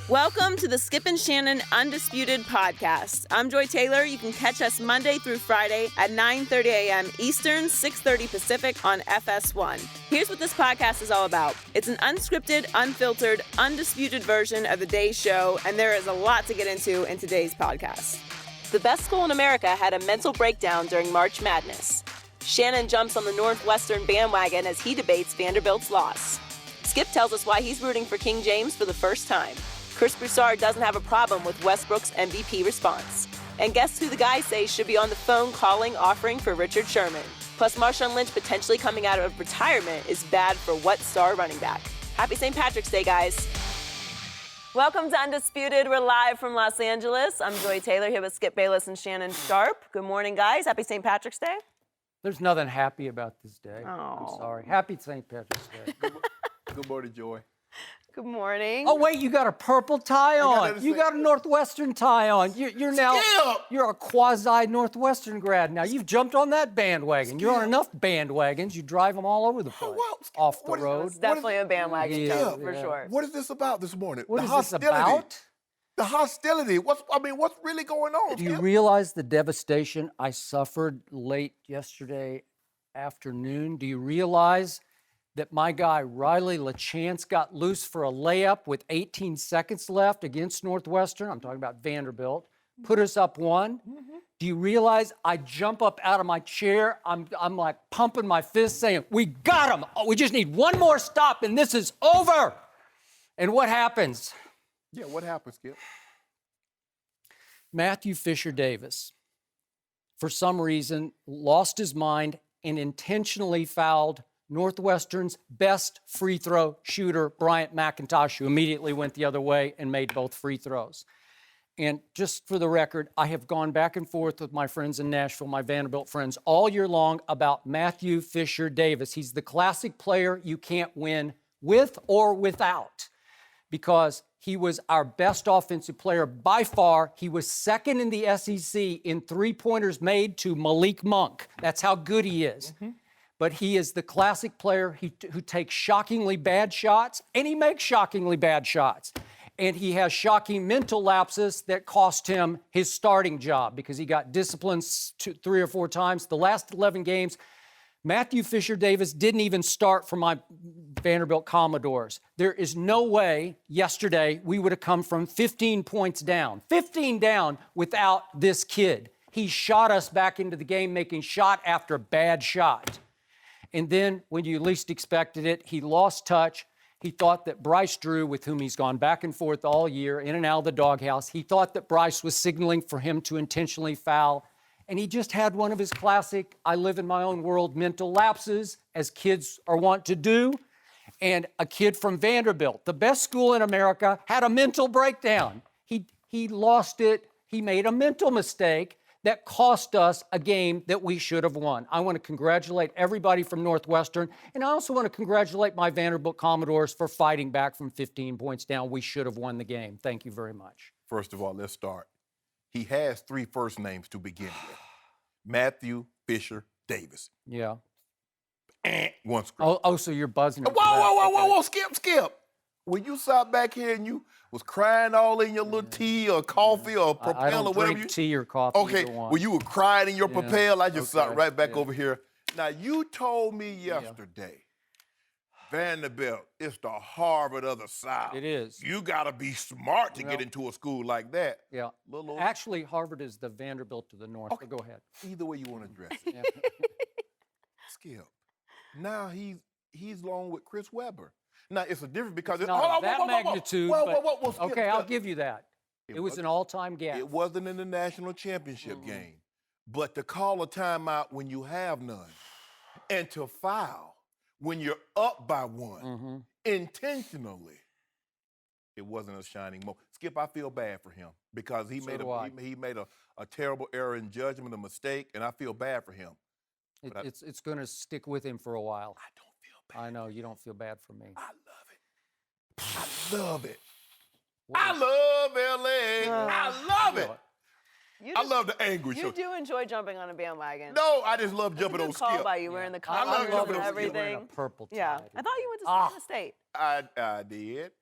Welcome to the Skip and Shannon Undisputed podcast. I'm Joy Taylor. You can catch us Monday through Friday at 9:30 a.m. Eastern, 6:30 Pacific on FS1. Here's what this podcast is all about. It's an unscripted, unfiltered, undisputed version of the day's show, and there is a lot to get into in today's podcast. The best school in America had a mental breakdown during March Madness. Shannon jumps on the Northwestern bandwagon as he debates Vanderbilt's loss. Skip tells us why he's rooting for King James for the first time. Chris Broussard doesn't have a problem with Westbrook's MVP response. And guess who the guys say should be on the phone calling offering for Richard Sherman. Plus, Marshawn Lynch potentially coming out of retirement is bad for what star running back? Happy St. Patrick's Day, guys. Welcome to Undisputed. We're live from Los Angeles. I'm Joy Taylor here with Skip Bayless and Shannon Sharpe. Good morning, guys. Happy St. Patrick's Day. There's nothing happy about this day. Oh. I'm sorry. Happy St. Patrick's Day. Good morning, Joy. Good morning. Oh, wait, you got a purple tie on. You got a Northwestern tie on. You're now, you're a quasi-Northwestern grad now. You've jumped on that bandwagon. You're on enough bandwagons. You drive them all over the place. Off the road. It's definitely a bandwagon joke, for sure. What is this about this morning? What is this about? The hostility. What's really going on? Do you realize the devastation I suffered late yesterday afternoon? Do you realize that my guy Riley LaChance got loose for a layup with 18 seconds left against Northwestern? I'm talking about Vanderbilt. Put us up one. Do you realize I jump up out of my chair? I'm like pumping my fist saying, we got him. Oh, we just need one more stop and this is over. And what happens? Yeah, what happens, Skip? Matthew Fisher-Davis, for some reason, lost his mind and intentionally fouled Northwestern's best free throw shooter, Bryant McIntosh, who immediately went the other way and made both free throws. And just for the record, I have gone back and forth with my friends in Nashville, my Vanderbilt friends, all year long about Matthew Fisher-Davis. He's the classic player you can't win with or without, because he was our best offensive player by far. He was second in the SEC in three-pointers made to Malik Monk. That's how good he is. But he is the classic player who takes shockingly bad shots, and he makes shockingly bad shots. And he has shocking mental lapses that cost him his starting job because he got disciplined 3 or 4 times. The last 11 games, Matthew Fisher-Davis didn't even start for my Vanderbilt Commodores. There is no way yesterday we would have come from 15 points down, 15 down without this kid. He shot us back into the game, making shot after bad shot. And then when you least expected it, he lost touch. He thought that Bryce Drew, with whom he's gone back and forth all year, in and out of the doghouse, he thought that Bryce was signaling for him to intentionally foul. And he just had one of his classic, I live in my own world mental lapses, as kids are wont to do. And a kid from Vanderbilt, the best school in America, had a mental breakdown. He lost it. He made a mental mistake that cost us a game that we should have won. I want to congratulate everybody from Northwestern, and I also want to congratulate my Vanderbilt Commodores for fighting back from 15 points down. We should have won the game. Thank you very much. First of all, let's start. He has 3 first names to begin with. Matthew Fisher-Davis. Yeah. One screen. Oh, so you're buzzing. Whoa, Skip. When you sat back here and you was crying all in your little tea or coffee or Propel I don't or whatever drink tea or coffee. Okay, when you were crying in your Propel, I just sat right back Yeah. over here. Now, you told me yesterday, Vanderbilt, it's the Harvard of the South. It is. You got to be smart to get into a school like that. Yeah. Actually, Harvard is the Vanderbilt to the north, but go ahead. Either way you want to address it. Skip. Now he's along with Chris Webber. Now, it's a difference because it's not that magnitude. Skip, okay, I'll give you that. It was an all-time gap. It wasn't in the national championship game. But to call a timeout when you have none and to foul when you're up by 1 intentionally, it wasn't a shining moment. Skip, I feel bad for him because he made a terrible error in judgment, a mistake, and I feel bad for him. It's going to stick with him for a while. I don't feel bad. I know, you don't feel bad for me. I love it. I love LA. I love it. I love the anguish. You do enjoy jumping on a bandwagon. No, I just love jumping on That's a good call Skip. by you wearing the I love colors jumping and on Skip. everything. Wearing a purple tie. Yeah, I thought you went to Savannah State. I did.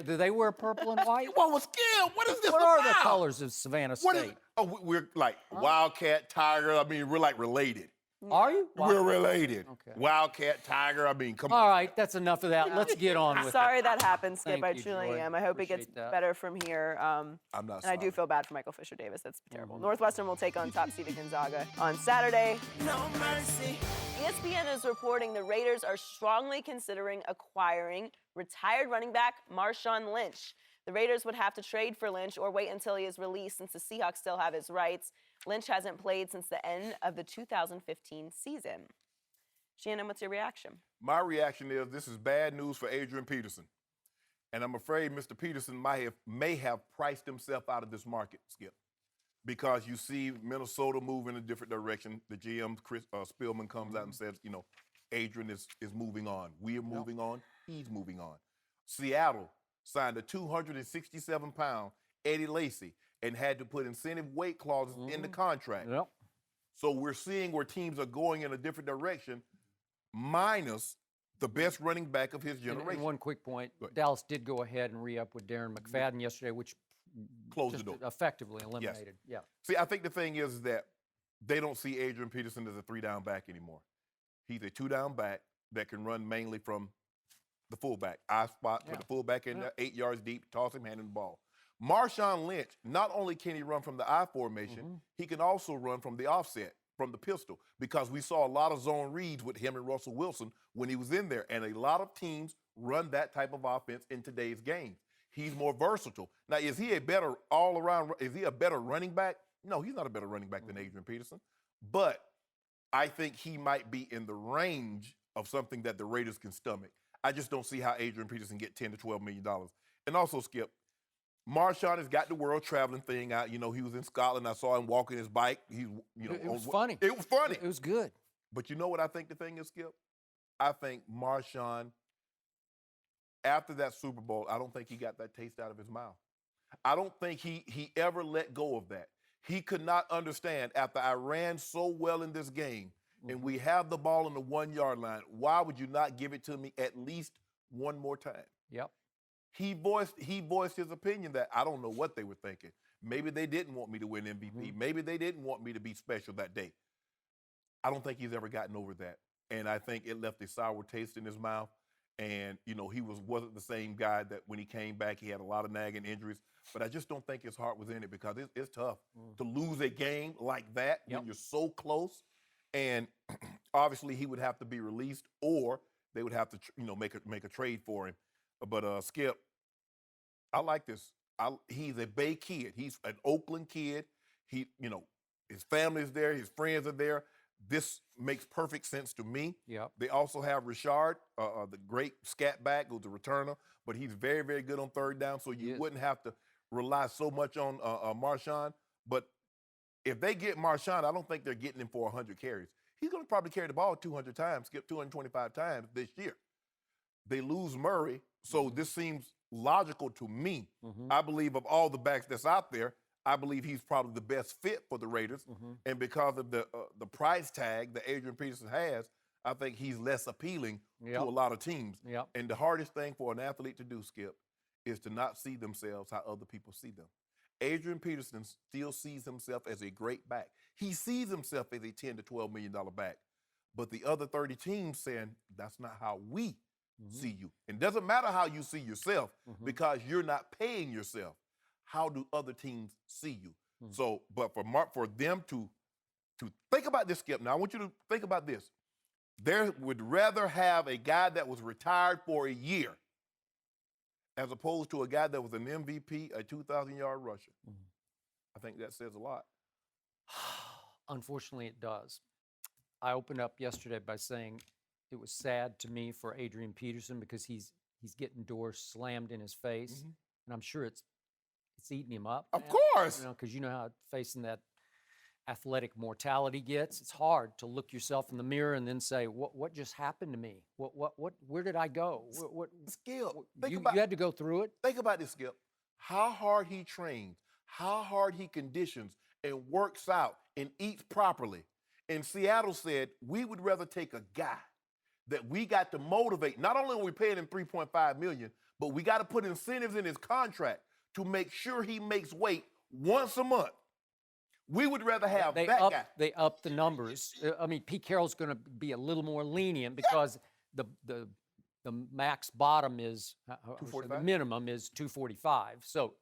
Do they wear purple and white? What was Skip? What is this What about? are the colors of Savannah State? We're like Wildcat, Tiger. I mean, we're like related. Are you? We're related. Okay. Wildcat, Tiger. I mean, come on. All right, that's enough of that. Let's get on with Sorry it. that happened, Skip. Thank I you, truly Joy. am. I hope it gets Appreciate that. better from here. I'm not And I do sorry. feel bad for Michael Fisher-Davis. That's terrible. Northwestern will take on top-seeded Gonzaga on Saturday. No mercy. ESPN is reporting the Raiders are strongly considering acquiring retired running back Marshawn Lynch. The Raiders would have to trade for Lynch or wait until he is released since the Seahawks still have his rights. Lynch hasn't played since the end of the 2015 season. Shannon, what's your reaction? My reaction is this is bad news for Adrian Peterson. And I'm afraid Mr. Peterson may have priced himself out of this market, Skip. Because you see Minnesota move in a different direction. The GM, Chris Spielman, comes out and says, Adrian is moving on. We are moving on. He's moving on. Seattle signed a 267-pound Eddie Lacy and had to put incentive weight clauses in the contract. Yep. So we're seeing where teams are going in a different direction, minus the best running back of his generation. And one quick point, Dallas did go ahead and re-up with Darren McFadden yesterday, which Closed just the door. effectively eliminated. Yeah. See, I think the thing is that they don't see Adrian Peterson as a 3-down back anymore. He's a 2-down back that can run mainly from the fullback. I spot, put the fullback in there, 8 yards deep, toss him, hand him the ball. Marshawn Lynch, not only can he run from the I formation, he can also run from the offset, from the pistol, because we saw a lot of zone reads with him and Russell Wilson when he was in there, and a lot of teams run that type of offense in today's game. He's more versatile. Now, is he a better all-around, is he a better running back? No, he's not a better running back than Adrian Peterson, but I think he might be in the range of something that the Raiders can stomach. I just don't see how Adrian Peterson get $10 to $12 million. And also, Skip, Marshawn has got the world traveling thing out. He was in Scotland. I saw him walking his bike. It was funny. It was funny. It was good. But you know what I think the thing is, Skip? I think Marshawn, after that Super Bowl, I don't think he got that taste out of his mouth. I don't think he ever let go of that. He could not understand, after I ran so well in this game, and we have the ball on the 1-yard line, why would you not give it to me at least one more time? Yep. He voiced his opinion that I don't know what they were thinking. Maybe they didn't want me to win MVP. Maybe they didn't want me to be special that day. I don't think he's ever gotten over that. And I think it left a sour taste in his mouth. And, he wasn't the same guy that when he came back, he had a lot of nagging injuries. But I just don't think his heart was in it, because it's tough to lose a game like that when you're so close. And obviously he would have to be released, or they would have to, make a trade for him. But Skip, I like this. He's a Bay kid. He's an Oakland kid. His family's there. His friends are there. This makes perfect sense to me. Yep. They also have Richard, the great scat back, who's a returner, but he's very, very good on third down, so you wouldn't have to rely so much on Marshawn. But if they get Marshawn, I don't think they're getting him for 100 carries. He's going to probably carry the ball 200 times, Skip 225 times this year. They lose Murray, so this seems logical to me. I believe of all the backs that's out there, I believe he's probably the best fit for the Raiders. And because of the price tag that Adrian Peterson has, I think he's less appealing to a lot of teams. And the hardest thing for an athlete to do, Skip, is to not see themselves how other people see them. Adrian Peterson still sees himself as a great back. He sees himself as a $10 to $12 million back. But the other 30 teams saying, that's not how we see you. It doesn't matter how you see yourself, because you're not paying yourself. How do other teams see you? So, but for them to think about this, Skip. Now, I want you to think about this. They would rather have a guy that was retired for a year as opposed to a guy that was an MVP, a 2,000-yard rusher. I think that says a lot. Unfortunately, it does. I opened up yesterday by saying it was sad to me for Adrian Peterson, because he's getting doors slammed in his face, and I'm sure it's eating him up. Of course. Because you know how facing that athletic mortality gets. It's hard to look yourself in the mirror and then say, what just happened to me? Where did I go? Skip, You had to go through it? Think about this, Skip. How hard he trains, how hard he conditions, and works out and eats properly. And Seattle said, we would rather take a guy that we got to motivate. Not only are we paying him $3.5 million, but we got to put incentives in his contract to make sure he makes weight once a month. We would rather have that guy. They upped the numbers. I mean, Pete Carroll's going to be a little more lenient because the max bottom is the minimum is 245. So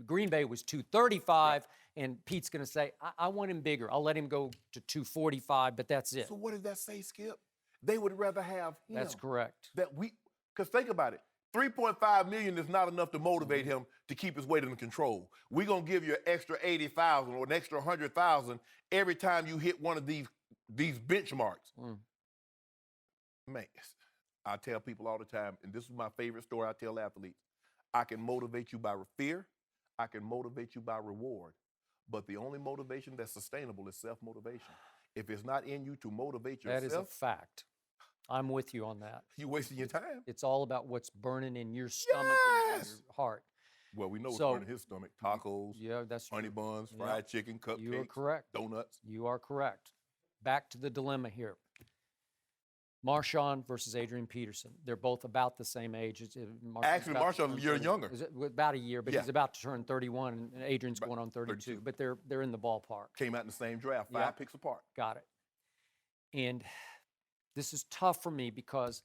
Green Bay was 235, and Pete's going to say, I want him bigger. I'll let him go to 245, but that's it. So what did that say, Skip? They would rather have him. That's correct. Because think about it. $3.5 million is not enough to motivate him to keep his weight under control. We're going to give you an extra $80,000 or an extra $100,000 every time you hit one of these benchmarks. Man, I tell people all the time, and this is my favorite story I tell athletes, I can motivate you by fear, I can motivate you by reward, but the only motivation that's sustainable is self-motivation. If it's not in you to motivate yourself. That is a fact. I'm with you on that. You're wasting your time. It's all about what's burning in your stomach and your heart. Well, we know what's burning in his stomach. Tacos, that's honey buns, fried chicken, cupcakes, you are correct. Donuts. You are correct. Back to the dilemma here. Marshawn versus Adrian Peterson. They're both about the same age. Actually, Marshawn's a year younger. About a year, but he's about to turn 31, and Adrian's going on 32. But they're in the ballpark. Came out in the same draft, 5 picks apart. Got it. And this is tough for me because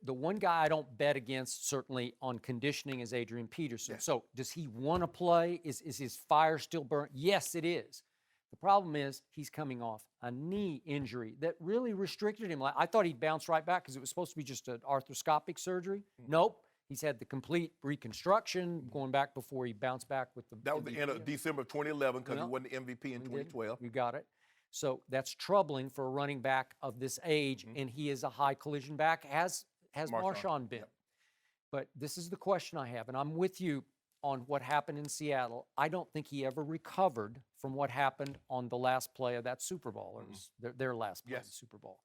the one guy I don't bet against, certainly on conditioning, is Adrian Peterson. Yes. So does he want to play? Is his fire still burnt? Yes, it is. The problem is he's coming off a knee injury that really restricted him. I thought he'd bounce right back because it was supposed to be just an arthroscopic surgery. Nope. He's had the complete reconstruction going back before he bounced back with the That was the end of December of 2011 because he won the MVP in 2012. You got it. So that's troubling for a running back of this age, and he is a high collision back, as has Marshawn been. But this is the question I have, and I'm with you on what happened in Seattle. I don't think he ever recovered from what happened on the last play of that Super Bowl, or their last play of the Super Bowl.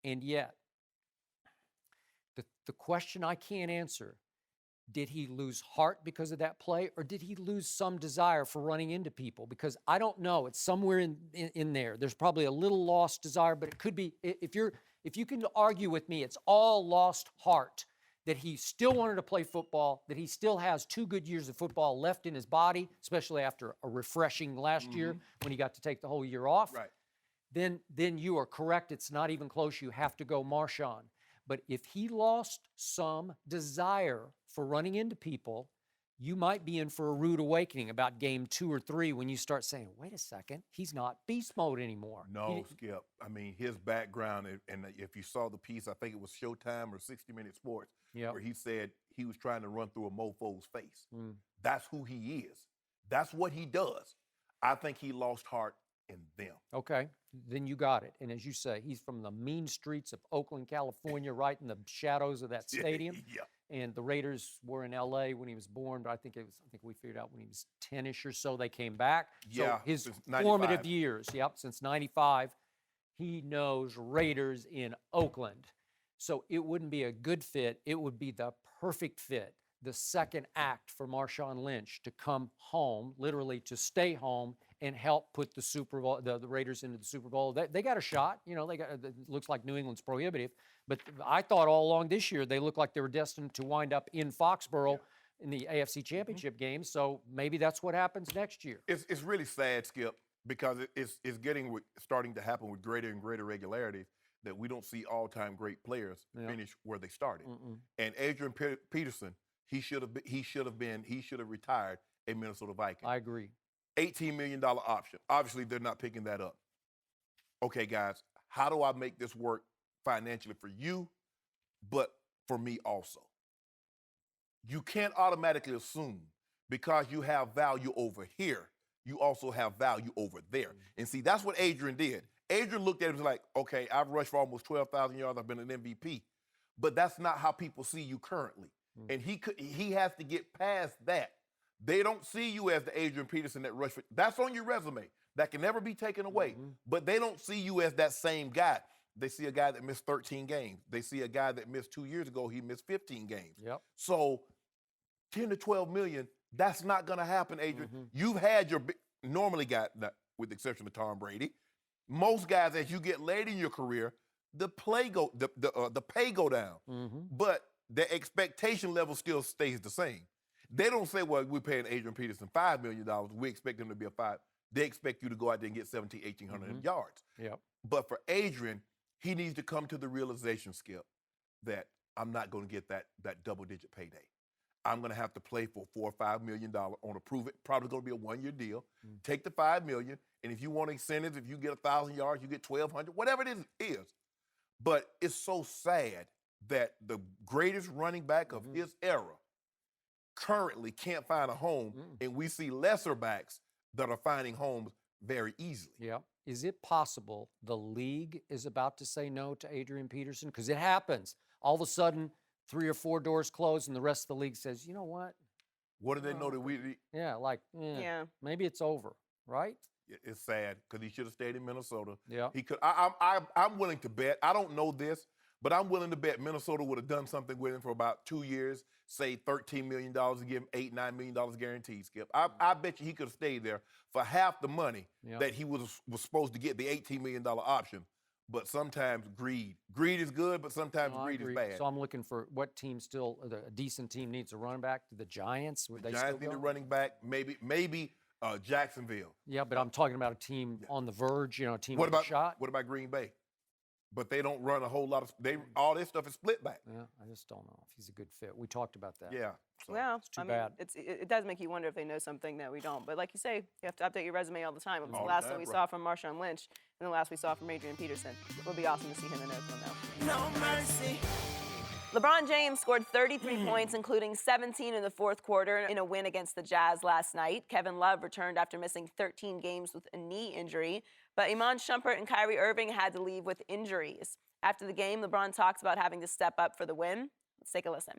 And yet, the question I can't answer, did he lose heart because of that play, or did he lose some desire for running into people? Because I don't know. It's somewhere in there. There's probably a little lost desire, but it could be, if you can argue with me, it's all lost heart, that he still wanted to play football, that he still has 2 good years of football left in his body, especially after a refreshing last year when he got to take the whole year off. Right. Then you are correct. It's not even close. You have to go Marshawn. But if he lost some desire for running into people, you might be in for a rude awakening about game 2 or 3 when you start saying, wait a second, he's not beast mode anymore. No, Skip. I mean, his background, and if you saw the piece, I think it was Showtime or 60 Minute Sports, where he said he was trying to run through a mofo's face. That's who he is. That's what he does. I think he lost heart in them. Okay, then you got it. And as you say, he's from the mean streets of Oakland, California, right in the shadows of that stadium. And the Raiders were in L.A. when he was born, but I think we figured out when he was 10-ish or so they came back. So his formative years, since 95, he knows Raiders in Oakland. So it wouldn't be a good fit. It would be the perfect fit, the second act for Marshawn Lynch to come home, literally to stay home and help put the Super Bowl, the Raiders into the Super Bowl. They got a shot. You know, it looks like New England's prohibitive. But I thought all along this year they looked like they were destined to wind up in Foxborough in the AFC Championship game. So maybe that's what happens next year. It's really sad, Skip, because it's starting to happen with greater and greater regularity that we don't see all-time great players finish where they started. And Adrian Peterson, he should have retired a Minnesota Viking. I agree. $18 million option. Obviously, they're not picking that up. Okay, guys, how do I make this work financially for you, but for me also? You can't automatically assume because you have value over here, you also have value over there. And see, that's what Adrian did. Adrian looked at it and was like, okay, I've rushed for almost 12,000 yards. I've been an MVP. But that's not how people see you currently. And he has to get past that. They don't see you as the Adrian Peterson that rushed for. That's on your resume. That can never be taken away. But they don't see you as that same guy. They see a guy that missed 13 games. They see a guy that missed 2 years ago. He missed 15 games. So 10 to 12 million, that's not going to happen, Adrian. You've had your normally, guy. with the exception of Tom Brady. Most guys, as you get later in your career, the pay go down. But the expectation level still stays the same. They don't say, well, we're paying Adrian Peterson $5 million. We expect him to be a $5. They expect you to go out there and get 1,700, 1,800 yards. Yep. But for Adrian, he needs to come to the realization, Skip, that I'm not going to get that double-digit payday. I'm going to have to play for $4 or $5 million on a prove it. Probably going to be a one-year deal. Take the $5 million, and if you want incentives, if you get 1,000 yards, you get 1,200, whatever it is. But it's so sad that the greatest running back of his era currently can't find a home, and we see lesser backs that are finding homes very easily. Yeah. Is it possible the league is about to say no to Adrian Peterson? Because it happens. All of a sudden, 3 or 4 doors close, and the rest of the league says, you know what? What do they know that we? Yeah, maybe it's over, right? It's sad because he should have stayed in Minnesota. Yeah. He could. I'm willing to bet. I don't know this, but I'm willing to bet Minnesota would have done something with him for about 2 years, say $13 million and give him $8, $9 million guaranteed, Skip. I bet you he could have stayed there for half the money that he was supposed to get, the $18 million option. But sometimes greed is good, but sometimes greed is bad. So I'm looking for what team still, a decent team needs a running back. The Giants? Would The they Giants still need go? a running back, maybe Jacksonville. Yeah, but I'm talking about a team on the verge, a team What with a shot. What about Green Bay? But they don't run a whole lot of all this stuff is split back. Yeah, I just don't know if he's a good fit. We talked about that. Yeah. So. Well, it's too bad. It does make you wonder if they know something that we don't. But like you say, you have to update your resume all the time. It was All the the last time, that we bro. saw from Marshawn Lynch and the last we saw from Adrian Peterson. It would be awesome to see him in Oakland, though. No mercy. LeBron James scored 33 points, including 17 in the fourth quarter in a win against the Jazz last night. Kevin Love returned after missing 13 games with a knee injury. But Iman Shumpert and Kyrie Irving had to leave with injuries. After the game, LeBron talks about having to step up for the win. Let's take a listen.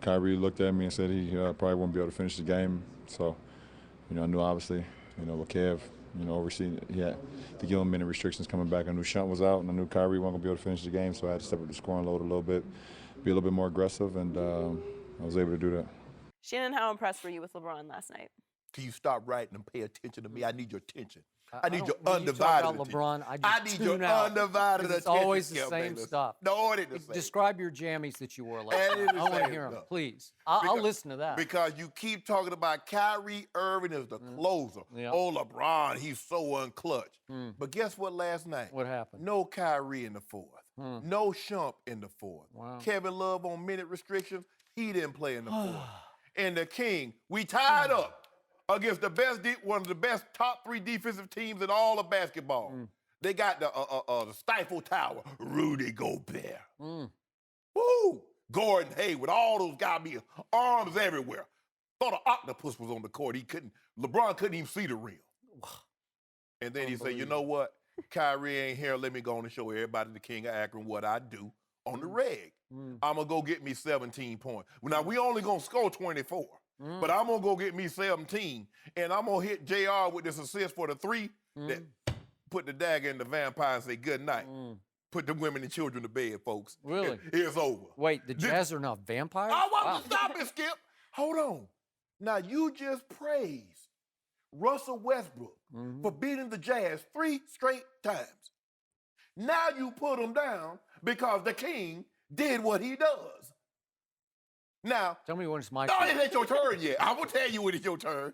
Kyrie looked at me and said he probably wouldn't be able to finish the game. So, I knew obviously, with Kev, overseeing, he had to give him many restrictions coming back. I knew Shump was out, and I knew Kyrie wasn't going to be able to finish the game, so I had to step up the scoring load a little bit, be a little bit more aggressive, and I was able to do that. Shannon, how impressed were you with LeBron last night? Can you stop writing and pay attention to me? I need your attention. I need don't- your when you talk undivided about attention. LeBron, I I just need your tune out, undivided 'cause it's attention. always the Skip same Bayless. stuff. No, it ain't the same. Describe your jammies that you wore last It ain't night. the I want to same hear them, stuff. please. I'll Because- listen to that. Because you keep talking about Kyrie Irving as the closer. Yeah. Oh, LeBron, he's so unclutch. But guess what last night? What happened? No Kyrie in the fourth. No Shump in the fourth. Wow. Kevin Love on minute restrictions, he didn't play in the fourth. And the King, we tied up against the best, one of the best top 3 defensive teams in all of basketball. They got the Stifle Tower, Rudy Gobert. Woo! Gordon Hayward, all those guys be arms everywhere. Thought an octopus was on the court. LeBron couldn't even see the rim. And then he said, you know what? Kyrie ain't here. Let me go on and show everybody the King of Akron what I do on the reg. I'm going to go get me 17 points. Now, we only going to score 24. But I'm going to go get me 17. And I'm going to hit JR with this assist for the 3 that put the dagger in the vampire and say good night. Put the women and children to bed, folks. Really? It's over. Wait, the Jazz are not vampires? I want to stop it, Skip. Hold on. Now, you just praised Russell Westbrook for beating the Jazz 3 straight times. Now you put him down because the King did what he does. Now, Tell me when it's my no, turn. it ain't your turn yet. I will tell you when it's your turn.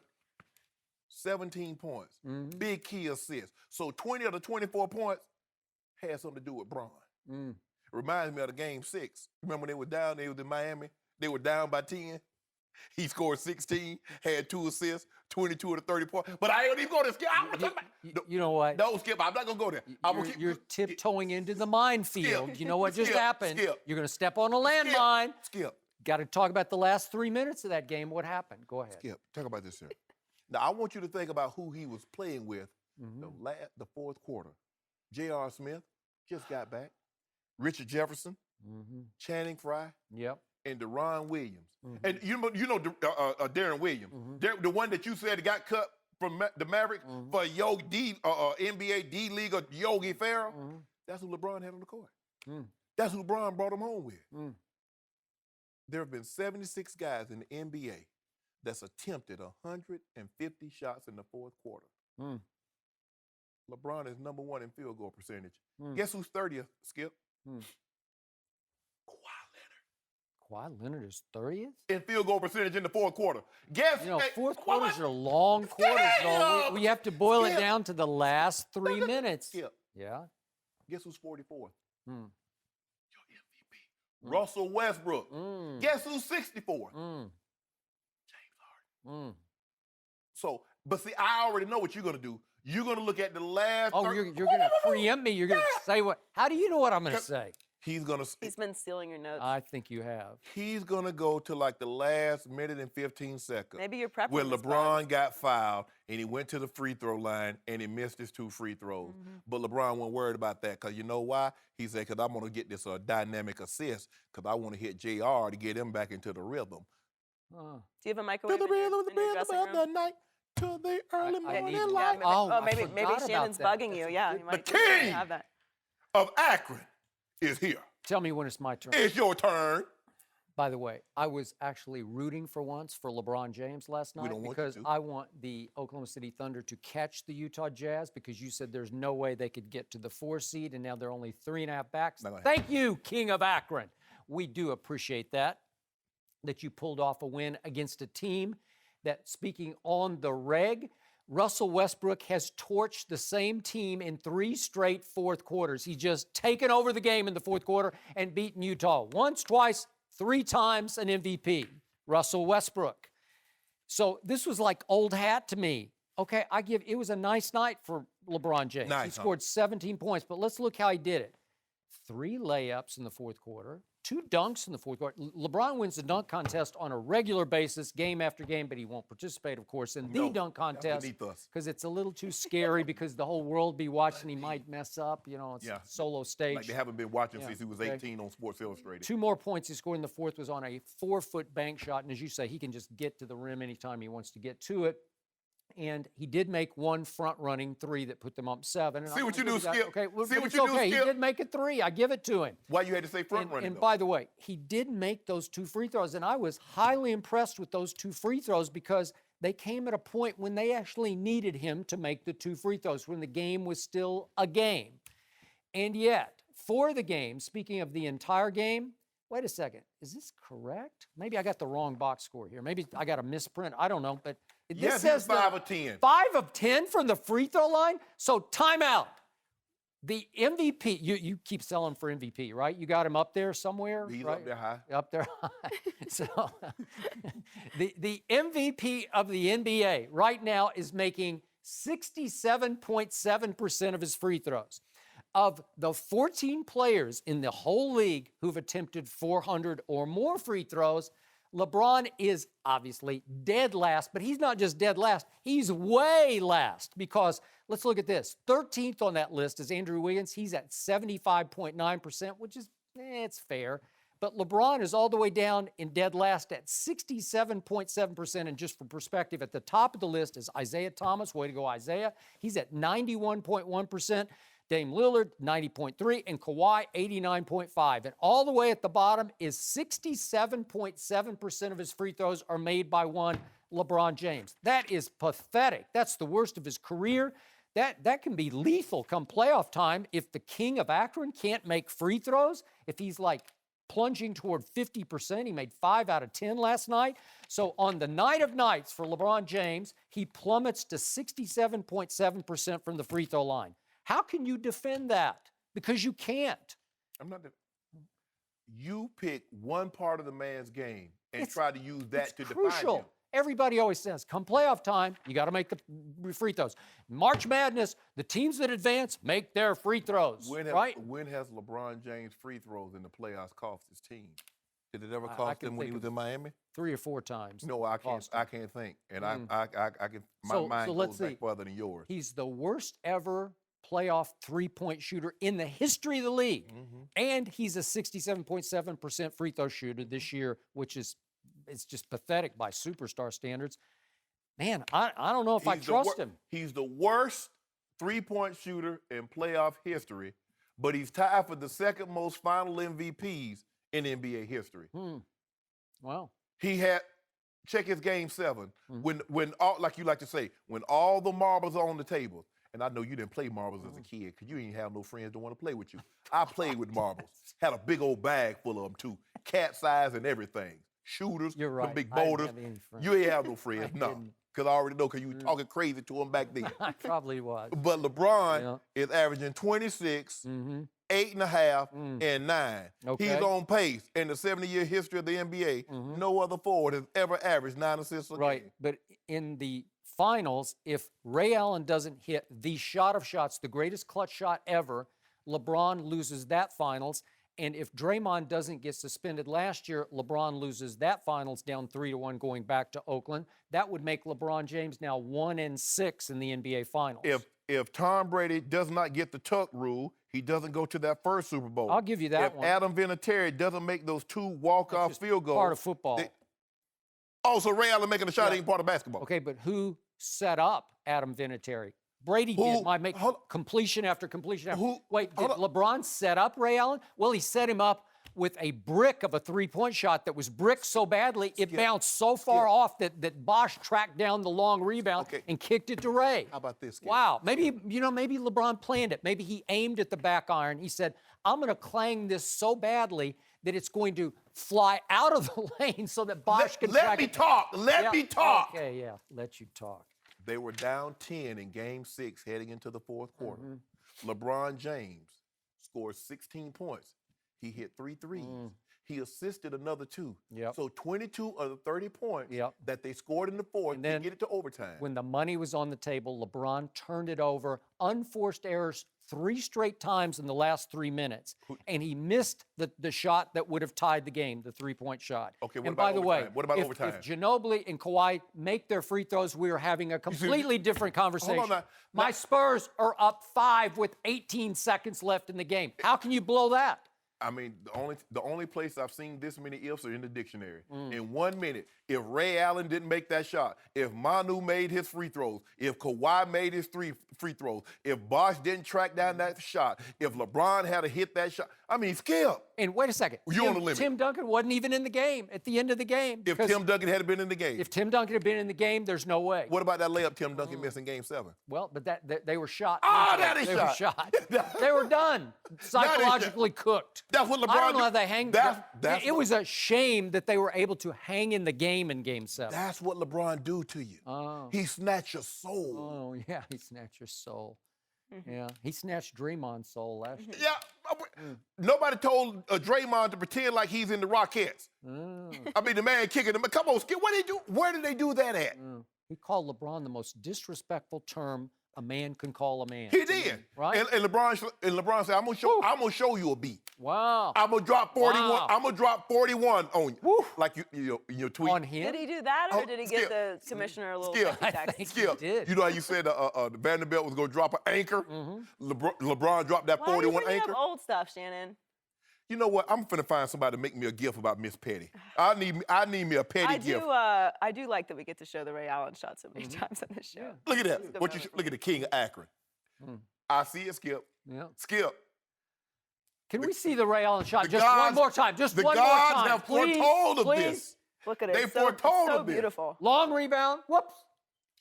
17 points. Big key assist. So 20 of the 24 points had something to do with Bron. Reminds me of the game 6. Remember when they were down, they was in Miami? They were down by 10. He scored 16, had 2 assists, 22 of the 30 points. But I ain't even going to Skip. You know what? No, Skip, I'm not going to go there. You're tiptoeing into the minefield. Skip. You know what just Skip. happened? Skip. You're going to step on a landmine. Skip. Got to talk about the last 3 minutes of that game. What happened? Go ahead. Skip, talk about this, sir. Now, I want you to think about who he was playing with the fourth quarter. J.R. Smith just got back. Richard Jefferson, Channing Frye, Yep. and Deron Williams. And you know Darren Williams, the one that you said got cut from the Mavericks for NBA D League or Yogi Ferrell. That's who LeBron had on the court. That's who LeBron brought him home with. There have been 76 guys in the NBA that's attempted 150 shots in the fourth quarter. LeBron is number 1 in field goal percentage. Guess who's 30th, Skip? Kawhi Leonard is 30th? In field goal percentage in the fourth quarter. Guess fourth quarters are long quarters, though. We have to boil it down to the last 3 minutes. Skip. Yeah. Guess who's 44th? Your MVP. Russell Westbrook. Guess who's 64th? James Harden. So, but see, I already know what you're going to do. You're going to look at the last. Oh, you're going to preempt me. You're going to say what? How do you know what I'm going to say? He's been stealing your notes. I think you have. He's going to go to like the last minute and 15 seconds. Maybe you're prepping. When LeBron got fouled and he went to the free throw line and he missed his 2 free throws. But LeBron wasn't worried about that because you know why? He said, because I'm going to get this dynamic assist because I want to hit JR to get him back into the rhythm. Do you have a microwave To the rhythm in your dressing of the room? night, to the early morning Yeah, light. maybe Shannon's bugging you. Yeah, you might king have that. of Akron is here. Tell me when it's my turn. It's your turn. By the way, I was actually rooting for once for LeBron James last night because I want the Oklahoma City Thunder to catch the Utah Jazz because you said there's no way they could get to the 4 seed, and now they're only 3.5 backs. Thank you, King of Akron. We do appreciate that you pulled off a win against a team that, speaking on the reg, Russell Westbrook has torched the same team in 3 straight fourth quarters. He's just taken over the game in the fourth quarter and beaten Utah once, twice, 3 times an MVP, Russell Westbrook. So this was like old hat to me. Okay, it was a nice night for LeBron James. He scored 17 points, but let's look how he did it. 3 layups in the fourth quarter, 2 dunks in the fourth quarter. LeBron wins the dunk contest on a regular basis, game after game, but he won't participate, of course, in the dunk contest because it's a little too scary because the whole world be watching. He might mess up. It's a solo stage. Like they haven't been watching since he was 18 on Sports Illustrated. 2 more points he scored in the fourth was on a 4-foot bank shot, and as you say, he can just get to the rim anytime he wants to get to it. And he did make 1 front-running 3 that put them up 7. See what you do, Skip. Okay, well, See what it's you do, okay. Skip. He did make it 3. I give it to him. Why you had to say front-running, And by the way, he did make those 2 free throws, and I was highly impressed with those 2 free throws because they came at a point when they actually needed him to make the 2 free throws, when the game was still a game. And yet, for the game, speaking of the entire game, wait a second, is this correct? Maybe I got the wrong box score here. Maybe I got a misprint. I don't know, but this says 5 of 10. 5 of 10 from the free throw line? So timeout. The MVP, you keep selling for MVP, right? You got him up there somewhere? He's right? up there high. Up there high. So the MVP of the NBA right now is making 67.7% of his free throws. Of the 14 players in the whole league who've attempted 400 or more free throws, LeBron is obviously dead last, but he's not just dead last, he's way last because let's look at this. 13th on that list is Andrew Wiggins. He's at 75.9%, which is, it's fair. But LeBron is all the way down in dead last at 67.7%. And just for perspective, at the top of the list is Isaiah Thomas. Way to go, Isaiah. He's at 91.1%. Dame Lillard, 90.3, and Kawhi, 89.5. And all the way at the bottom is 67.7% of his free throws are made by one LeBron James. That is pathetic. That's the worst of his career. That can be lethal come playoff time if the king of Akron can't make free throws, if he's like plunging toward 50%. He made 5 out of 10 last night. So on the night of nights for LeBron James, he plummets to 67.7% from the free throw line. How can you defend that? Because you can't. You pick one part of the man's game and try to use that to crucial. define him. Everybody always says, come playoff time, you got to make the free throws. March Madness, the teams that advance make their free throws, right? When has LeBron James' free throws in the playoffs cost his team? Did it ever cost him when he was in Miami? 3 or 4 times. No, I can't think. And I can, my mind goes back further than yours. He's the worst ever playoff three-point shooter in the history of the league. And he's a 67.7% free throw shooter this year, which is it's just pathetic by superstar standards. Man, I don't know if I trust him. He's the worst three-point shooter in playoff history, but he's tied for the second most final MVPs in NBA history. Wow. He had, check his game 7, when all, like you like to say, when all the marbles are on the table and I know you didn't play marbles as a kid because you ain't have no friends that want to play with you. I played with marbles. Had a big old bag full of them, too. Cat size and everything. Shooters, You're right. the big boulders. I didn't have any friends. You ain't have no friends, no. didn't. Because I already know because you were talking crazy to them back then. I probably was. But LeBron is averaging 26, 8.5, and 9. Okay. He's on pace in the 70-year history of the NBA. No other forward has ever averaged 9 assists a game. But in the finals, if Ray Allen doesn't hit the shot of shots, the greatest clutch shot ever, LeBron loses that finals. And if Draymond doesn't get suspended last year, LeBron loses that finals down 3-1 going back to Oakland. That would make LeBron James now 1-6 in the NBA Finals. If Tom Brady does not get the tuck rule, he doesn't go to that first Super Bowl. I'll give you that one. If Adam Vinatieri doesn't make those 2 walk-off field goals. Part of football. So Ray Allen making a shot ain't part of basketball. Okay, but who set up Adam Vinatieri? Brady did. Might make completion after completion after. Wait, did LeBron set up Ray Allen? Well, he set him up with a brick of a three-point shot that was bricked so badly it bounced so far off that Bosch tracked down the long rebound and kicked it to Ray. How about this? Skip? Wow. Maybe LeBron planned it. Maybe he aimed at the back iron. He said, I'm going to clang this so badly that it's going to fly out of the lane so that Bosch can track it. Let me talk. Okay, yeah, let you talk. They were down 10 in Game 6 heading into the fourth quarter. LeBron James scored 16 points. He hit 3 threes. He assisted another 2. So 22 of the 30 points that they scored in the fourth to get it to overtime. When the money was on the table, LeBron turned it over, unforced errors 3 straight times in the last 3 minutes. And he missed the shot that would have tied the game, the three-point shot. Okay, what and about by the overtime? way, What about overtime? If Ginobili and Kawhi make their free throws, we are having a completely different conversation. Hold on now. My Spurs are up 5 with 18 seconds left in the game. How can you blow that? I mean, the only place I've seen this many ifs are in the dictionary. In 1 minute, if Ray Allen didn't make that shot, if Manu made his free throws, if Kawhi made his 3 free throws, if Bosch didn't track down that shot, if LeBron had to hit that shot, I mean, Skip. And wait a second. You're on the limit. Tim Duncan wasn't even in the game at the end of the game. If Tim Duncan had been in the game. If Tim Duncan had been in the game, there's no way. What about that layup Tim Duncan missed in Game 7? Well, but they were shot. That is they shot. Were shot. They were done. Psychologically cooked. That's what LeBron I don't know how they hang. It was a shame that they were able to hang in the game in Game 7. That's what LeBron do to you. He snatched your soul. Oh, yeah, he snatched your soul. Yeah, he snatched Draymond's soul last year. Yeah, nobody told Draymond to pretend like he's in the Rockettes. I mean, the man kicking him. Come on, Skip, what did they do? Where did they do that at? He called LeBron the most disrespectful term a man can call a man. He did. Right? And LeBron said, I'm gonna show you a beat. Wow. I'm gonna drop 41. Wow. I'm gonna drop 41 on you. Woo. Like your tweet. On him? Did he do that, or did he get the commissioner a little Skip. text? He did. You know how you said the Vanderbilt was gonna drop an anchor? LeBron dropped that Why 41 are you bringing anchor. up old stuff, Shannon? You know what? I'm finna find somebody to make me a gift about Miss Petty. I need me a Petty gift. I do like that we get to show the Ray Allen shot so many times on this show. Look at that. Look at the king of Akron. I see it, Skip. Yeah. Skip. Can we see the Ray Allen shot the just gods- one more time? Just The one more gods time. have Please, foretold of please. this. Look at it. They It's foretold so of this. beautiful. Long rebound. Whoops.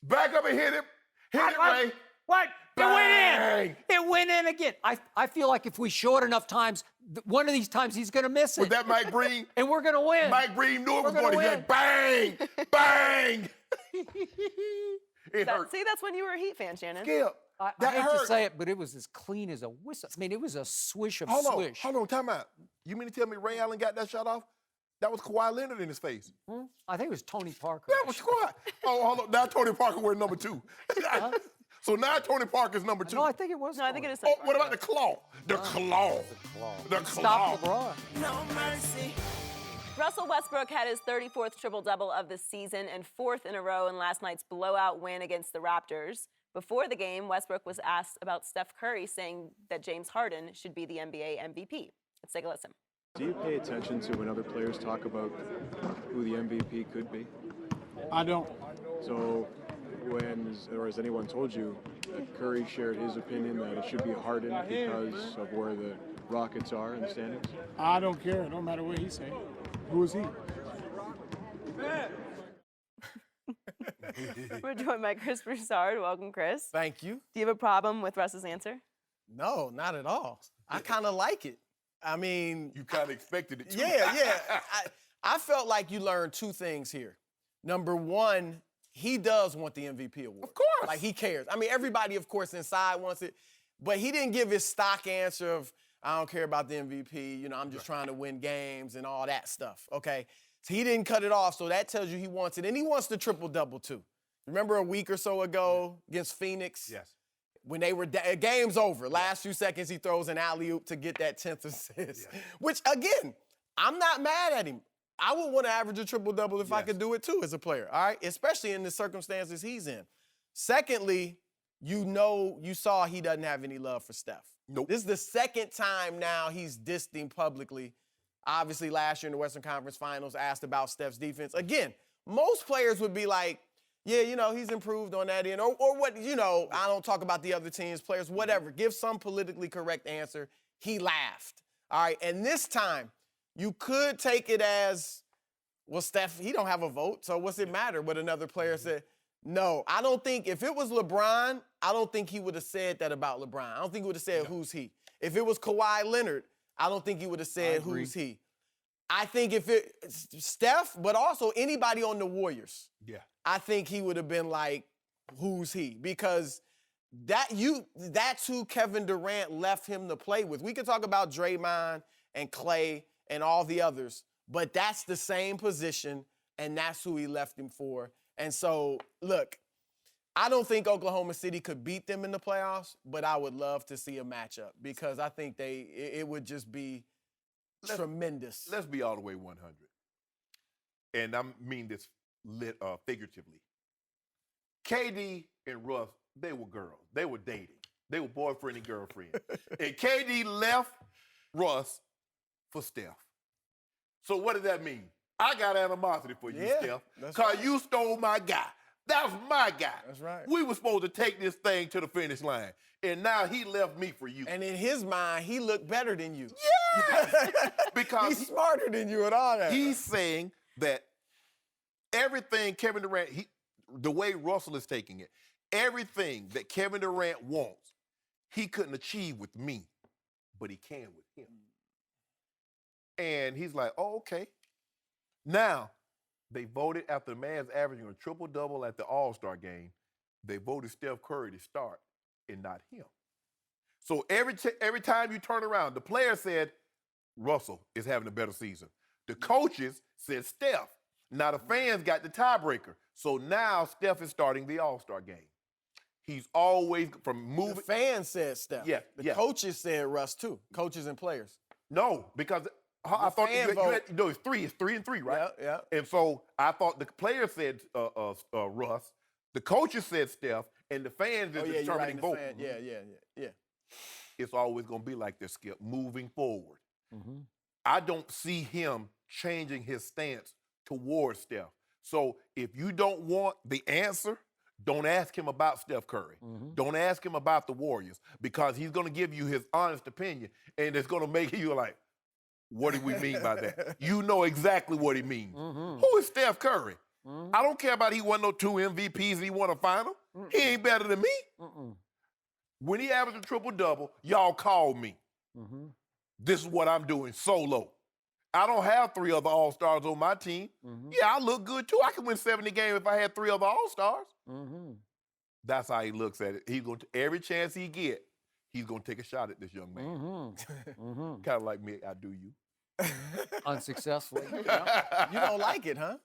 Back up and hit it. Hit it, Ray. What? Bang. It went in. It went in again. I feel like if we show it enough times, one of these times he's going to miss it. Was that Mike Breen? And we're going to win. Mike Breen knew it was We're going to gonna hit. Bang! Bang! It hurt. See, that's when you were a Heat fan, Shannon. Skip. I That hate hurt. to say it, but it was as clean as a whistle. I mean, it was a swish of Hold swish. on, time out. You mean to tell me Ray Allen got that shot off? That was Kawhi Leonard in his face. I think it was Tony Parker. That was Kawhi. Oh, hold on. Now Tony Parker wears number 2. So now Tony Parker's number 2. No, I think it was. No, I think it is. Oh, what about the claw? The claw. The claw. Stop LeBron. No mercy. Russell Westbrook had his 34th triple-double of the season and 4th in a row in last night's blowout win against the Raptors. Before the game, Westbrook was asked about Steph Curry saying that James Harden should be the NBA MVP. Let's take a listen. Do you pay attention to when other players talk about who the MVP could be? I don't. So has anyone told you that Curry shared his opinion that it should be Harden because of where the Rockets are in the standings? I don't care. It don't matter what he say. Who is he? We're joined by Chris Broussard. Welcome, Chris. Thank you. Do you have a problem with Russ's answer? No, not at all. I kind of like it. I mean, You kind of expected it to. yeah. I felt like you learned two things here. Number one, he does want the MVP award. Of course. Like, he cares. I mean, everybody, of course, inside wants it. But he didn't give his stock answer of, I don't care about the MVP. You know, I'm just trying to win games and all that stuff, okay? So he didn't cut it off, so that tells you he wants it. And he wants the triple-double, too. Remember a week or so ago against Phoenix? Yes. When they were game's over, last few seconds he throws an alley-oop to get that 10th assist. Yeah. Which, again, I'm not mad at him. I would want to average a triple-double if I could do it too as a player, all right? Especially in the circumstances he's in. Secondly, you saw he doesn't have any love for Steph. Nope. This is the second time now he's dissed him publicly. Obviously, last year in the Western Conference Finals, asked about Steph's defense. Again, most players would be like, yeah, you know, he's improved on that end. Or what, you know, I don't talk about the other teams, players, whatever. Give some politically correct answer. He laughed. All right, and this time, you could take it as, well, Steph, he don't have a vote, so what's it matter what another player said? No, I don't think, if it was LeBron, I don't think he would have said that about LeBron. I don't think he would have said, who's he? If it was Kawhi Leonard, I don't think he would have said, who's he? I think if it's Steph, but also anybody on the Warriors. Yeah. I think he would have been like, who's he? Because that's who Kevin Durant left him to play with. We could talk about Draymond and Clay and all the others, but that's the same position, and that's who he left him for. And so, look, I don't think Oklahoma City could beat them in the playoffs, but I would love to see a matchup because I think it would just be tremendous. Let's be all the way 100. And I mean this figuratively. KD and Russ, they were girls. They were dating. They were boyfriend and girlfriend. And KD left Russ for Steph. So what does that mean? I got animosity for you, Steph, because you stole my guy. That was my guy. That's right. We were supposed to take this thing to the finish line, and now he left me for you. And in his mind, he looked better than you. Yes! Because he's smarter than you and all that. He's saying that everything Kevin Durant, the way Russell is taking it, everything that Kevin Durant wants, he couldn't achieve with me, but he can with him. And he's like, oh, okay. Now, they voted after the man's averaging a triple-double at the All-Star game, they voted Steph Curry to start and not him. So every time you turn around, the player said Russell is having a better season. The coaches said Steph. Now the fans got the tiebreaker. So now Steph is starting the All-Star game. He's always from moving. The fans said Steph. Yeah. The coaches said Russ too. Coaches and players. No, because I thought it's 3. It's 3 and 3, right? Yeah. And so I thought the players said Russ, the coaches said Steph, and the fans is determining vote. Yeah. It's always going to be like this, Skip, moving forward. Mm-hmm. I don't see him changing his stance towards Steph. So if you don't want the answer, don't ask him about Steph Curry. Mm-hmm. Don't ask him about the Warriors because he's going to give you his honest opinion, and it's going to make you like, what do we mean by that? You know exactly what he means. Mm-hmm. Who is Steph Curry? Mm-hmm. I don't care about he won no 2 MVPs and he won a final. Mm-mm. He ain't better than me. Mm-mm. When he averaged a triple-double, y'all called me. Mm-hmm. This is what I'm doing solo. I don't have 3 other All-Stars on my team. Mm-hmm. Yeah, I look good too. I could win 70 games if I had 3 other All-Stars. Mm-hmm. That's how he looks at it. He's going to every chance he get, he's going to take a shot at this young man. Mm-hmm. Mm-hmm. Kind of like me, I do you. Unsuccessfully. You don't like it, huh?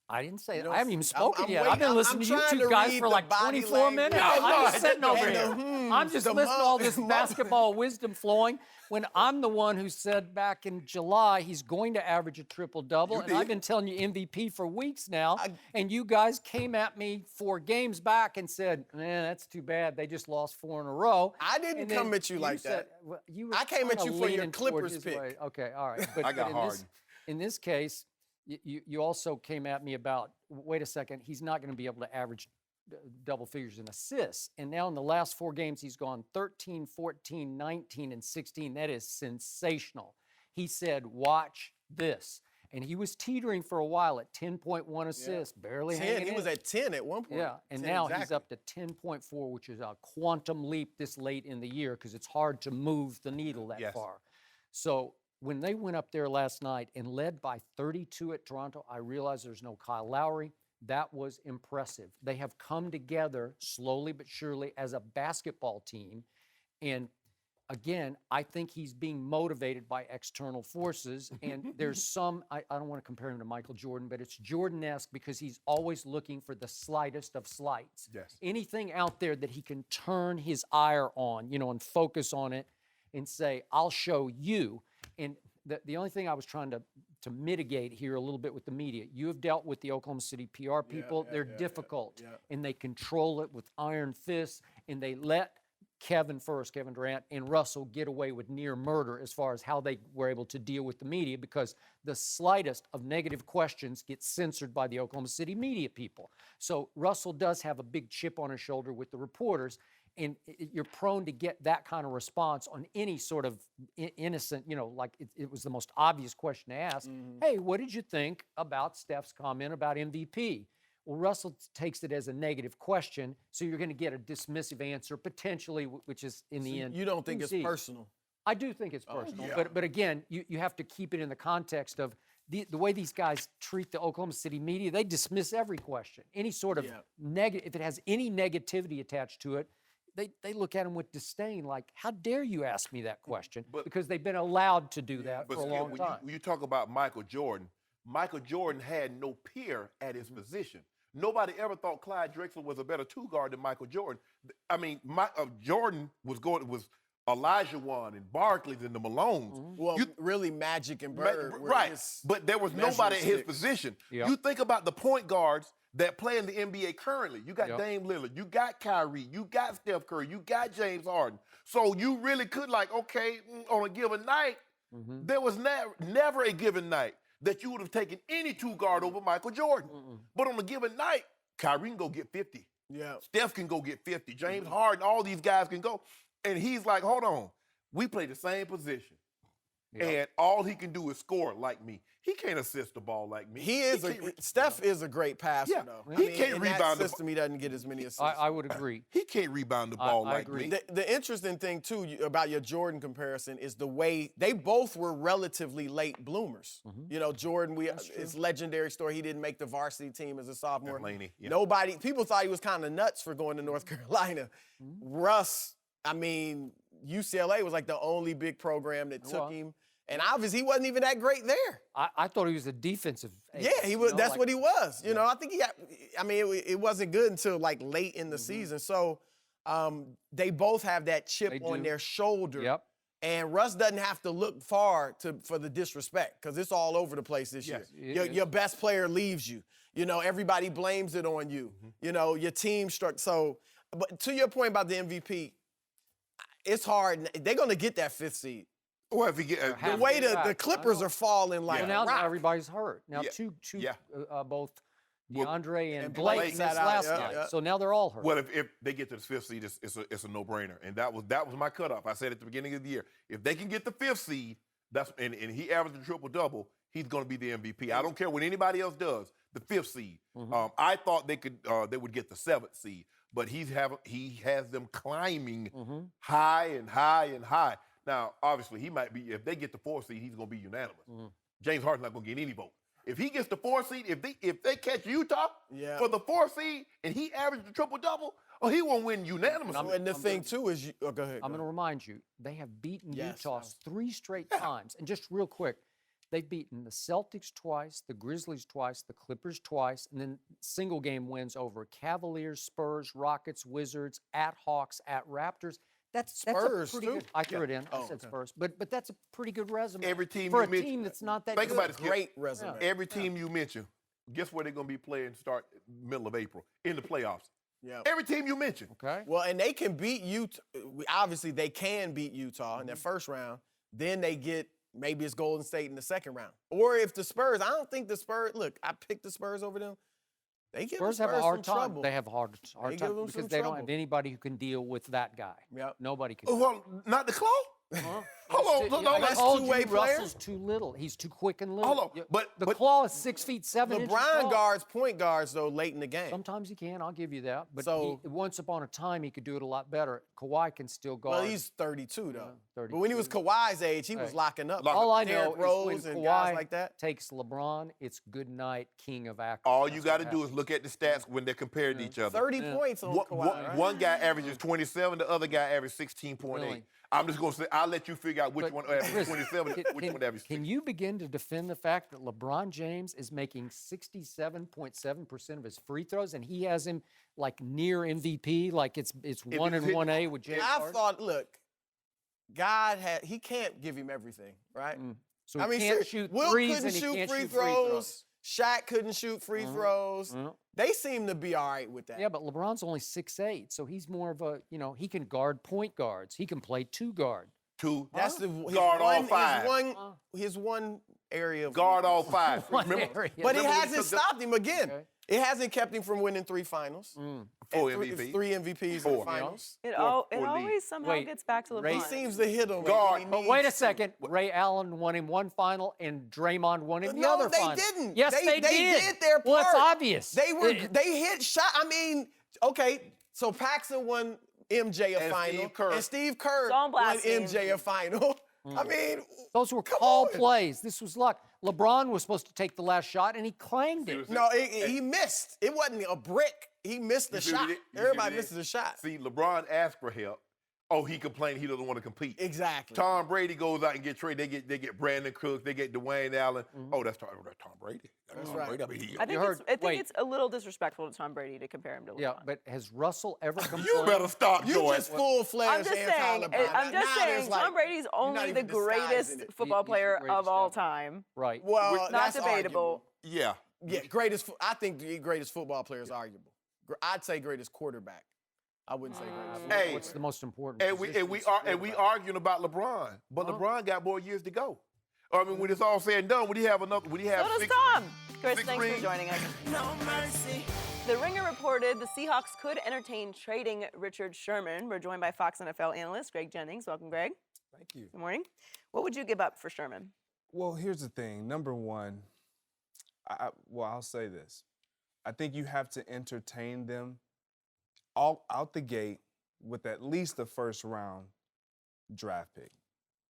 I didn't say You that. know, I haven't even spoken yet. waiting. I've been listening to you trying two to guys read for the like body 24 minutes. language. I'm just sitting over And here. the I'm just the listening to all mug- this basketball wisdom flowing when I'm the one who said back in July he's going to average a triple-double. And I've been telling you MVP for weeks now. And you guys came at me 4 games back and said, man, that's too bad. They just lost 4 in a row. I didn't come at you like that. Well, you were I came at kinda you for your leaning Clippers towards his pick. way. Okay, all right. But, I got Harden. in this case, you also came at me about, wait a second, he's not going to be able to average double figures in assists. And now in the last 4 games, he's gone 13, 14, 19, and 16. That is sensational. He said, watch this. And he was teetering for a while at 10.1 assists, barely 10. hanging He in. was at 10 at one point. Yeah, and 10 now he's exactly. up to 10.4, which is a quantum leap this late in the year because it's hard to move the needle that Yes. far. So when they went up there last night and led by 32 at Toronto, I realized there's no Kyle Lowry. That was impressive. They have come together slowly but surely as a basketball team. And again, I think he's being motivated by external forces. And there's some, I don't want to compare him to Michael Jordan, but it's Jordan-esque because he's always looking for the slightest of slights. Yes. Anything out there that he can turn his ire on, and focus on it and say, I'll show you. And the only thing I was trying to mitigate here a little bit with the media, you have dealt with the Oklahoma City PR people. They're difficult, and they control it with iron fists, and they let Kevin Durant, and Russell get away with near murder as far as how they were able to deal with the media because the slightest of negative questions gets censored by the Oklahoma City media people. So Russell does have a big chip on his shoulder with the reporters, and you're prone to get that kind of response on any sort of innocent, like it was the most obvious question to ask. Hey, what did you think about Steph's comment about MVP? Well, Russell takes it as a negative question, so you're going to get a dismissive answer potentially, which is in the end. You don't think it's personal? I do think it's personal, but again, you have to keep it in the context of the way these guys treat the Oklahoma City media. They dismiss every question, any sort of negative. If it has any negativity attached to it, they look at him with disdain, like, how dare you ask me that question? Because they've been allowed to do that for a long time. When you talk about Michael Jordan had no peer at his position. Nobody ever thought Clyde Drexler was a better two guard than Michael Jordan. I mean, Jordan was Elijah Wan and Barkley and the Malones. Well, really Magic and Bird. Right, but there was nobody at his position. Yep. You think about the point guards that play in the NBA currently. You got Dame Lillard, you got Kyrie, you got Steph Curry, you got James Harden. So you really could on a given night, there was never a given night that you would have taken any two guard over Michael Jordan. But on a given night, Kyrie can go get 50. Yeah. Steph can go get 50. James Harden, all these guys can go. And he's like, hold on, we play the same position. And all he can do is score like me. He can't assist the ball like me. Steph is a great passer, though. He can't rebound the system. He doesn't get as many assists. I would agree. He can't rebound the ball I like agree. me. The interesting thing, too, about your Jordan comparison is the way they both were relatively late bloomers. Jordan, his legendary story, he didn't make the varsity team as a sophomore. Laney, People thought he was kind of nuts for going to North Carolina. Russ, UCLA was like the only big program that took him. And obviously, he wasn't even that great there. I thought he was a defensive ace. Yeah, he was. That's what he was. I think it wasn't good until late in the season. So they both have that chip on their shoulder. Yep. And Russ doesn't have to look far for the disrespect because it's all over the place this year. Your best player leaves you. Everybody blames it on you. Your team struck. So, but to your point about the MVP, it's hard. They're going to get that 5th seed. Well, if he get The way the Clippers are falling like now rock. everybody's hurt. Now both DeAndre and Blake Blake sat missed out. last night. So now they're all hurt. Well, if they get to the 5th seed, it's a no-brainer. And that was my cutoff. I said at the beginning of the year, if they can get the 5th seed, and he averaged a triple-double, he's going to be the MVP. I don't care what anybody else does. The 5th seed. I thought they would get the 7th seed, but he has them climbing high and high and high. Now, obviously, he might be, if they get the 4th seed, he's going to be unanimous. James Harden's not going to get any vote. If he gets the 4th seed, if they catch Utah for the 4th seed and he averages a triple-double, he won't win unanimously. And the thing, too, is go ahead. I'm going to remind you, they have beaten Utah 3 straight times. And just real quick, they've beaten the Celtics twice, the Grizzlies twice, the Clippers twice, and then single-game wins over Cavaliers, Spurs, Rockets, Wizards, at Hawks, at Raptors. That's Spurs, a pretty too? good. I threw it in. I said Spurs, but that's a pretty good resume. Every team for you a mentioned, team that's not that think good. about it, Great resume. Every team you mentioned, guess where they're going to be playing start middle of April? In the playoffs. Yeah. Every team you mentioned. Okay. Well, and they can beat Utah. Obviously, they can beat Utah in that first round. Then they get, maybe it's Golden State in the second round. Or if the Spurs, I don't think the Spurs, look, I picked the Spurs over them. They give Spurs the Spurs have a hard some time. trouble. They have a hard They time give them because some they don't trouble. have anybody who can deal with that guy. Yep. Nobody can. Well, not the Claw. Hold on, That's I told two-way you player? Russell's too little. He's too quick and little. Hold on, The but claw is 6 feet 7 inches LeBron tall. guards point guards, though, late in the game. Sometimes he can, I'll give you that. But So- once upon a time, he could do it a lot better. Kawhi can still guard. Well, he's 32, though. Yeah, 32. But when he was Kawhi's age, he was Right. locking up. All I know Derrick is Rose when and Kawhi guys like that. takes LeBron, it's good night, king of action. all you got to do is look at the stats when they're compared to each other. 30 points on Kawhi, right? One guy averages 27, the other guy averages 16.8. Really? I'm just going to say, I'll let you figure out which But, one averages Chris, 27 and which one averages Can you begin to defend the fact that LeBron James is making 67.7% of his free throws, and he has him like near MVP, like it's 1 and hit- 1A with James I Harden? thought, look, he can't give him everything, right? So I he mean, can't seriously, shoot Wilt threes couldn't and he shoot can't free shoot throws. Shaq couldn't shoot free throws. Mhm. They seem to be all right with that. Yeah, but LeBron's only 6'8", so he's more of a, he can guard point guards. He can play two guard. Two. That's his guard all one, five. His one area of Guard all five. One Remember, area. But it remember when he hasn't took the- stopped him again. Okay. It hasn't kept him from winning 3 finals. Four and MVPs. 3 MVPs in Four. the finals. It Or always lead. somehow Wait, gets back to LeBron. Ray- He seems to hit him. Guard. when he But wait a needs to. second. Ray Allen won him one final, and Draymond won him the No, other they final. didn't. Yes, they did. did their part. Well, it's obvious. They hit shot. I mean, okay, so Paxson won MJ a And final, Steve Kerr. and Steve Kerr Don't won blast him. MJ a final. I mean, Those were come call on. plays. This was luck. LeBron was supposed to take the last shot, and he clanged it. No, he missed. It wasn't a brick. He missed the You see shot. what it- you see Everybody what it misses is? a shot. See, LeBron asked for help. Oh, he complained he doesn't want to compete. Exactly. Tom Brady goes out and get traded. They get Brandon Cooks. They get Dwayne Allen. Oh, that's Tom Brady. That's Tom right. Brady. I mean, he- I think, heard- I think wait. it's a little disrespectful to Tom Brady to compare him to LeBron. Yeah, but has Russell ever complained? you better stop, You Joy. just full-fledged I'm just saying, anti-LeBron. I'm just Now there's saying, like- Tom Brady's you're not only the even disguising greatest it. football He's the player of greatest all ever. time. Right. Well, Not that's debatable. Yeah. Yeah, I think the greatest football player is arguable. I'd say greatest quarterback. I wouldn't say greatest. football Hey, What's the most important? And we arguing about LeBron, but LeBron got more years to go. I mean, when it's all said and done, would he have So does six? Tom. Chris, six thanks for rings? joining us. No mercy. The Ringer reported the Seahawks could entertain trading Richard Sherman. We're joined by Fox NFL analyst Greg Jennings. Welcome, Greg. Thank you. Good morning. What would you give up for Sherman? Well, here's the thing. Number one, I'll say this. I think you have to entertain them all out the gate with at least the first round draft pick.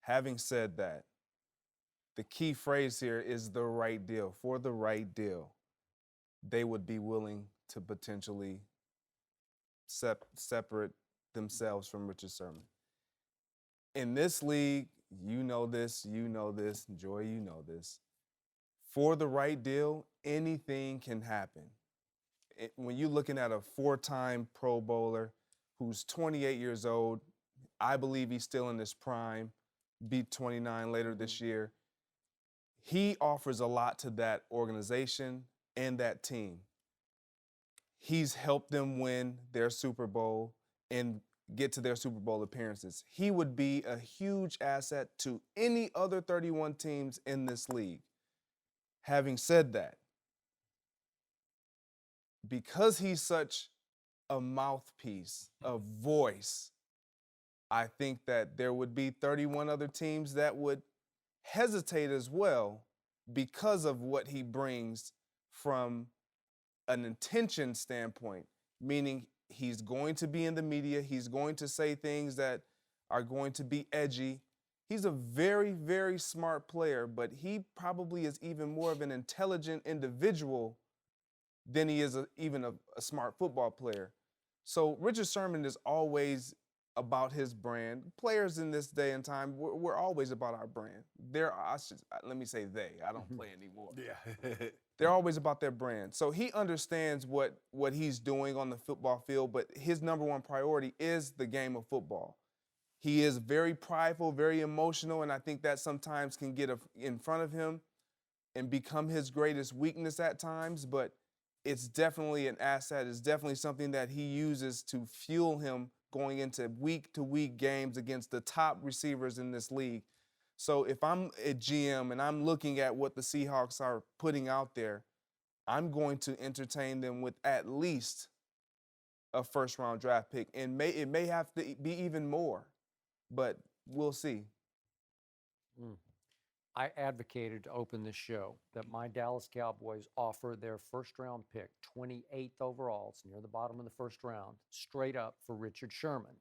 Having said that, the key phrase here is the right deal. For the right deal, they would be willing to potentially separate themselves from Richard Sherman. In this league, you know this, Joy, you know this. For the right deal, anything can happen. When you're looking at a 4-time Pro Bowler who's 28 years old, I believe he's still in his prime, beat 29 later this year. He offers a lot to that organization and that team. He's helped them win their Super Bowl and get to their Super Bowl appearances. He would be a huge asset to any other 31 teams in this league. Having said that, because he's such a mouthpiece, a voice, I think that there would be 31 other teams that would hesitate as well because of what he brings from an intention standpoint, meaning he's going to be in the media, he's going to say things that are going to be edgy. He's a very, very smart player, but he probably is even more of an intelligent individual than he is even a smart football player. So Richard Sherman is always about his brand. Players in this day and time, we're always about our brand. Let me say they. I don't play anymore. Yeah. They're always about their brand. So he understands what he's doing on the football field, but his number one priority is the game of football. He is very prideful, very emotional, and I think that sometimes can get in front of him and become his greatest weakness at times, but it's definitely an asset. It's definitely something that he uses to fuel him going into week-to-week games against the top receivers in this league. So if I'm a GM and I'm looking at what the Seahawks are putting out there, I'm going to entertain them with at least a first-round draft pick. And it may have to be even more, but we'll see. I advocated to open this show that my Dallas Cowboys offer their first-round pick, 28th overall, it's near the bottom of the first round, straight up for Richard Sherman.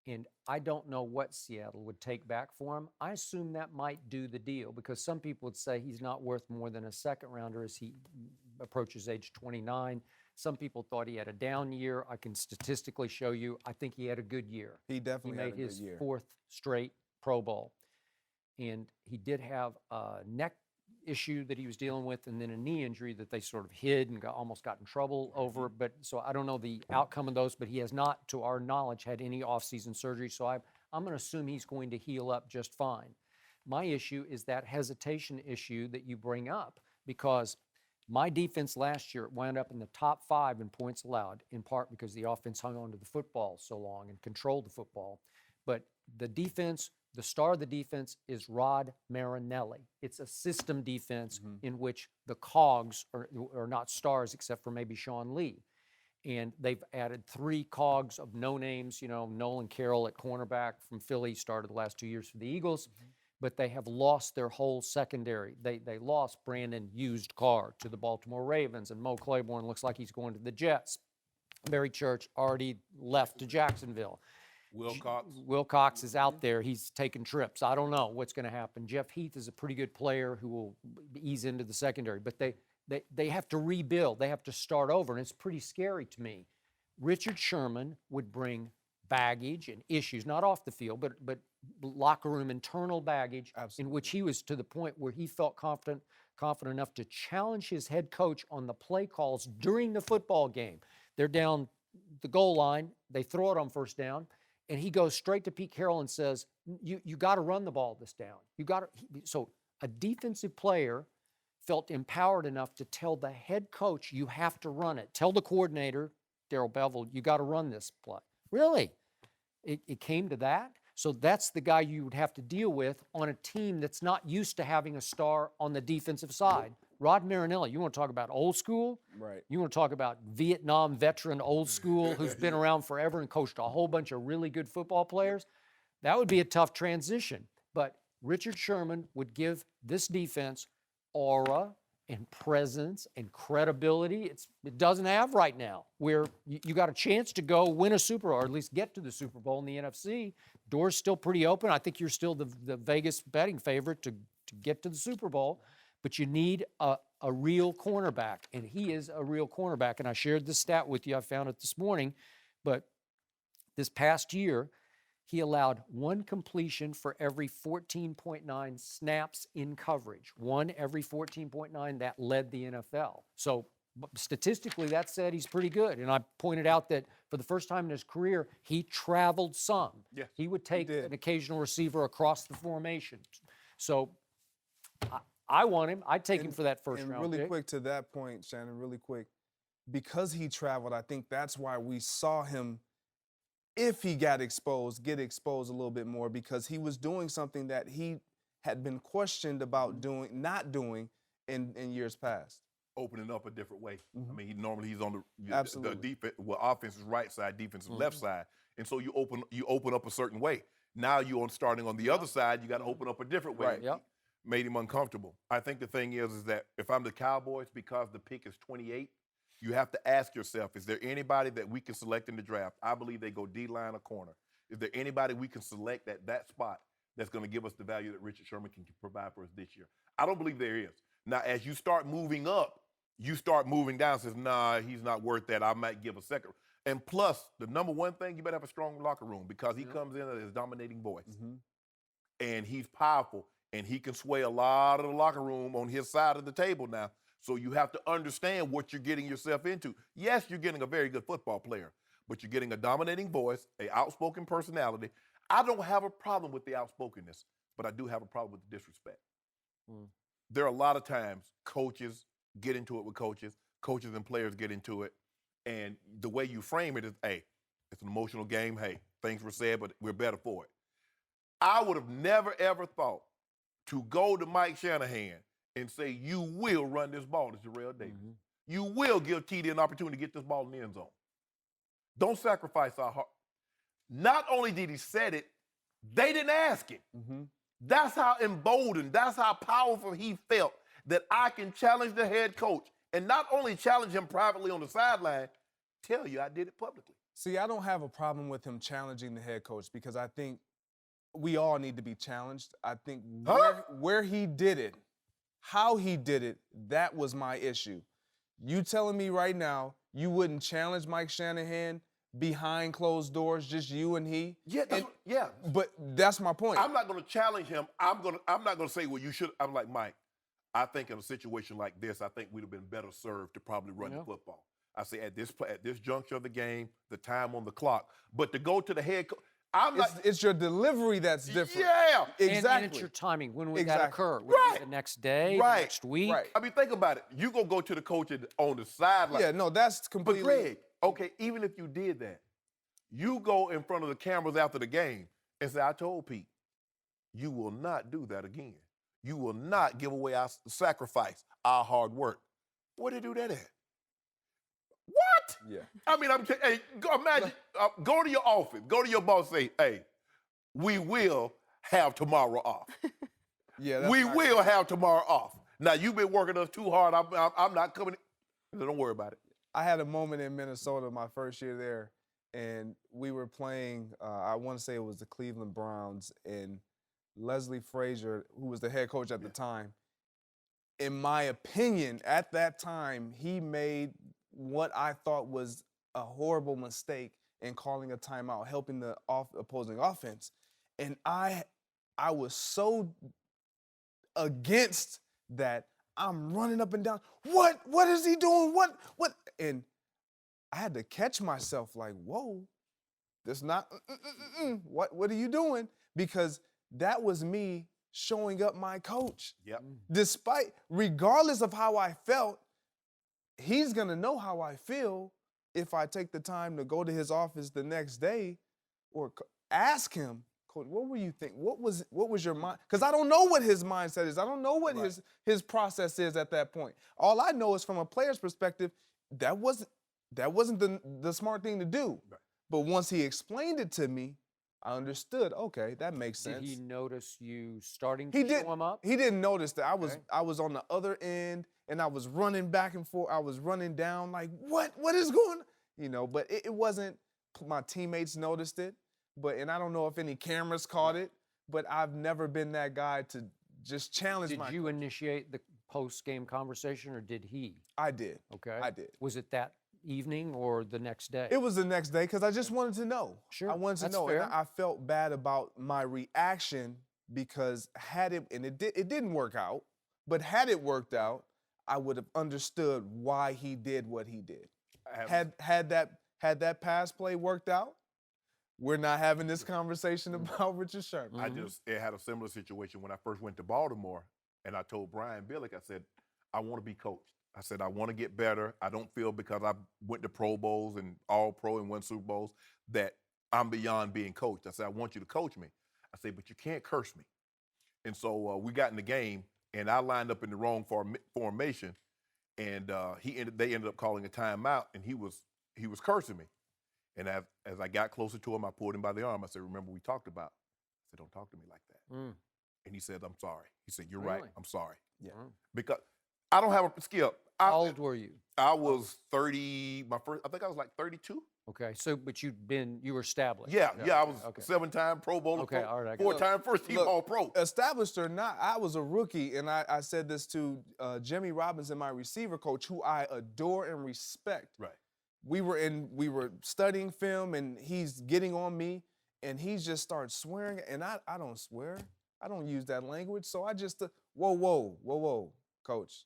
And I don't know what Seattle would take back for him. I assume that might do the deal because some people would say he's not worth more than a second-rounder as he approaches age 29. Some people thought he had a down year. I can statistically show you. I think he had a good year. He definitely made had a good his year. 4th straight Pro Bowl. And he did have a neck issue that he was dealing with and then a knee injury that they sort of hid and almost got in trouble over. But so I don't know the outcome of those, but he has not, to our knowledge, had any off-season surgery. So I'm going to assume he's going to heal up just fine. My issue is that hesitation issue that you bring up because my defense last year wound up in the top 5 in points allowed, in part because the offense hung on to the football so long and controlled the football. But the defense, the star of the defense is Rod Marinelli. It's a system defense in which the cogs are not stars except for maybe Sean Lee. And they've added 3 cogs of no names, Nolan Carroll at cornerback from Philly, started the last 2 years for the Eagles. But they have lost their whole secondary. They lost Brandon Used Car to the Baltimore Ravens, and Mo Claiborne looks like he's going to the Jets. Barry Church already left to Jacksonville. Wilcox is out there. He's taking trips. I don't know what's going to happen. Jeff Heath is a pretty good player who will ease into the secondary, but they have to rebuild. They have to start over, and it's pretty scary to me. Richard Sherman would bring baggage and issues, not off the field, but locker room internal baggage. Absolutely. In which he was to the point where he felt confident enough to challenge his head coach on the play calls during the football game. They're down the goal line. They throw it on first down. And he goes straight to Pete Carroll and says, you got to run the ball this down. So a defensive player felt empowered enough to tell the head coach, you have to run it. Tell the coordinator, Darrell Bevell, you got to run this play. Really? It came to that? So that's the guy you would have to deal with on a team that's not used to having a star on the defensive side. Rod Marinelli, you want to talk about old school? Right. You want to talk about Vietnam veteran old school who's been around forever and coached a whole bunch of really good football players? That would be a tough transition. But Richard Sherman would give this defense aura and presence and credibility it doesn't have right now, where you got a chance to go win a Super Bowl, or at least get to the Super Bowl in the NFC. Door's still pretty open. I think you're still the Vegas betting favorite to get to the Super Bowl, but you need a real cornerback, and he is a real cornerback. And I shared this stat with you. I found it this morning, but this past year, he allowed 1 completion for every 14.9 snaps in coverage. 1 every 14.9, that led the NFL. So statistically, that said he's pretty good. And I pointed out that for the first time in his career, he traveled some. Yes, he would take an occasional receiver across the formation. So I want him. I'd take him for that first round And really pick. quick to that point, Shannon, really quick. Because he traveled, I think that's why we saw him, if he get exposed a little bit more, because he was doing something that he had been questioned about not doing in years past. Opening up a different way. I mean, normally he's on the Absolutely. defense, offense is right side, defense is left side, and so you open up a certain way. Now you're starting on the other side. You got to open up a different way. Right. Yep. Made him uncomfortable. I think the thing is that if I'm the Cowboys, because the pick is 28, you have to ask yourself, is there anybody that we can select in the draft? I believe they go D-line or corner. Is there anybody we can select at that spot that's going to give us the value that Richard Sherman can provide for us this year? I don't believe there is. Now, as you start moving up, you start moving down, says, nah, he's not worth that. I might give a second. And plus, the number one thing, you better have a strong locker room because he comes in as his dominating voice. And he's powerful, and he can sway a lot of the locker room on his side of the table now. So you have to understand what you're getting yourself into. Yes, you're getting a very good football player, but you're getting a dominating voice, an outspoken personality. I don't have a problem with the outspokenness, but I do have a problem with the disrespect. There are a lot of times coaches get into it with coaches and players get into it, and the way you frame it is, hey, it's an emotional game. Hey, things were said, but we're better for it. I would have never, ever thought to go to Mike Shanahan and say, you will run this ball to Jarrell Davis. You will give TD an opportunity to get this ball in the end zone. Don't sacrifice our heart. Not only did he say it, they didn't ask him. That's how emboldened, that's how powerful he felt that I can challenge the head coach and not only challenge him privately on the sideline, tell you I did it publicly. See, I don't have a problem with him challenging the head coach because I think we all need to be challenged. I think where he did it, how he did it, that was my issue. You telling me right now you wouldn't challenge Mike Shanahan behind closed doors, just you and he? Yeah, But that's my point. I'm not going to challenge him. I'm not going to say, well, you should. I'm like, Mike, I think in a situation like this, I think we'd have been better served to probably run the football. I say at this juncture of the game, the time on the clock, but to go to the head coach, it's your delivery that's different. Yeah, exactly. And it's your timing. When would that occur? Would it be the next day? Right. The next week? Right. I mean, think about it. You gonna go to the coach on the sideline. Yeah, no, that's completely. But Greg, okay, even if you did that, you go in front of the cameras after the game and say, I told Pete, you will not do that again. You will not give away our sacrifice, our hard work. Where did they do that at? What? Yeah. I mean, imagine, go to your office, go to your boss, say, hey, we will have tomorrow off. Yeah, we will have tomorrow off. Now, you've been working us too hard. I'm not coming. Don't worry about it. I had a moment in Minnesota my first year there, and we were playing, I want to say it was the Cleveland Browns, and Leslie Frazier, who was the head coach at the time, in my opinion, at that time, he made what I thought was a horrible mistake in calling a timeout, helping the opposing offense. And I was so against that. I'm running up and down. What is he doing? What? And I had to catch myself like, whoa, that's not, what are you doing? Because that was me showing up my coach. Yep. Regardless of how I felt, he's gonna know how I feel if I take the time to go to his office the next day or ask him, Coach, what were you thinking? What was your mind? Because I don't know what his mindset is. I don't know what his process is at that point. All I know is from a player's perspective, that wasn't the smart thing to do. Right. But once he explained it to me, I understood, okay, that makes sense. Did he notice you starting to show him up? He didn't notice that. I was on the other end, and I was running back and forth. I was running down like, what is going on? But it wasn't, my teammates noticed it, and I don't know if any cameras caught it, but I've never been that guy to just challenge Did you initiate the post-game conversation, or did he? I did. Okay. I did. Was it that evening or the next day? It was the next day because I just wanted to know. Sure. I wanted to know. Fair. And I felt bad about my reaction because it didn't work out, but had it worked out, I would have understood why he did what he did. Had that pass play worked out, we're not having this conversation about Richard Sherman. It had a similar situation when I first went to Baltimore, and I told Brian Billick, I said, I want to be coached. I said, I want to get better. I don't feel because I went to Pro Bowls and All-Pro and won Super Bowls that I'm beyond being coached. I said, I want you to coach me. I said, but you can't curse me. And so we got in the game, and I lined up in the wrong formation, and they ended up calling a timeout, and he was cursing me. And as I got closer to him, I pulled him by the arm. I said, remember we talked about? I said, don't talk to me like that. And he said, I'm sorry. He said, you're right. I'm sorry. Yeah. Because I don't have a skill. How old were you? I was 30. I think I was like 32. Okay, but you were established. Yeah, I was 7-time Pro Bowler, okay, all right, 4-time first-team All-Pro. Established or not, I was a rookie, and I said this to Jimmy Robinson, my receiver coach, who I adore and respect. Right. We were studying film, and he's getting on me, and he just starts swearing, and I don't swear. I don't use that language, so I just, whoa, coach.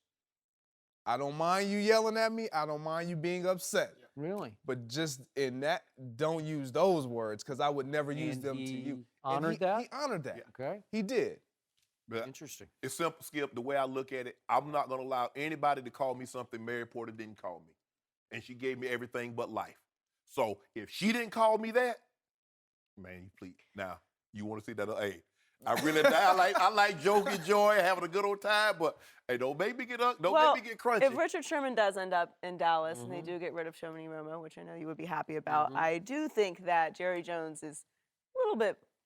I don't mind you yelling at me. I don't mind you being upset. Really? But just in that, don't use those words because I would never use them to you. Honored that? He honored that. Yeah. Okay. He did. But interesting. It's simple, Skip. The way I look at it, I'm not going to allow anybody to call me something Mary Porter didn't call me. And she gave me everything but life. So if she didn't call me that, man, please. Now, you want to see that? Hey, I really I like joking, joy, having a good old time, but hey, don't make me get crunchy. If Richard Sherman does end up in Dallas and they do get rid of Shomini Romo, which I know you would be happy about, I do think that Jerry Jones is a little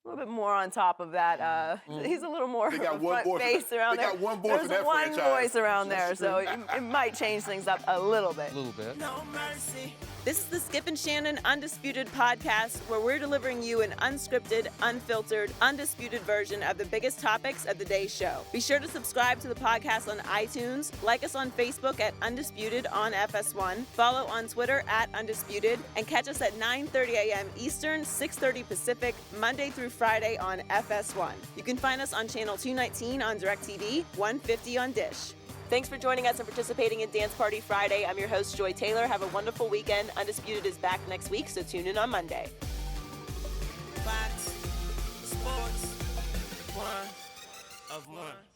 A little bit more on top of that. He's a little more They got one front boy for face that- around they there. got one boy for There's that one franchise. voice around there, so it might change things up a little bit. A little bit. No mercy. This is the Skip and Shannon Undisputed podcast, where we're delivering you an unscripted, unfiltered, undisputed version of the biggest topics of the day's show. Be sure to subscribe to the podcast on iTunes, like us on Facebook at Undisputed on FS1, follow on Twitter at Undisputed, and catch us at 9:30 a.m. Eastern, 6:30 Pacific, Monday through Friday on FS1. You can find us on channel 219 on DirecTV, 150 on Dish. Thanks for joining us and participating in Dance Party Friday. I'm your host, Joy Taylor. Have a wonderful weekend. Undisputed is back next week, so tune in on Monday. Fox Sports, 1 of 1.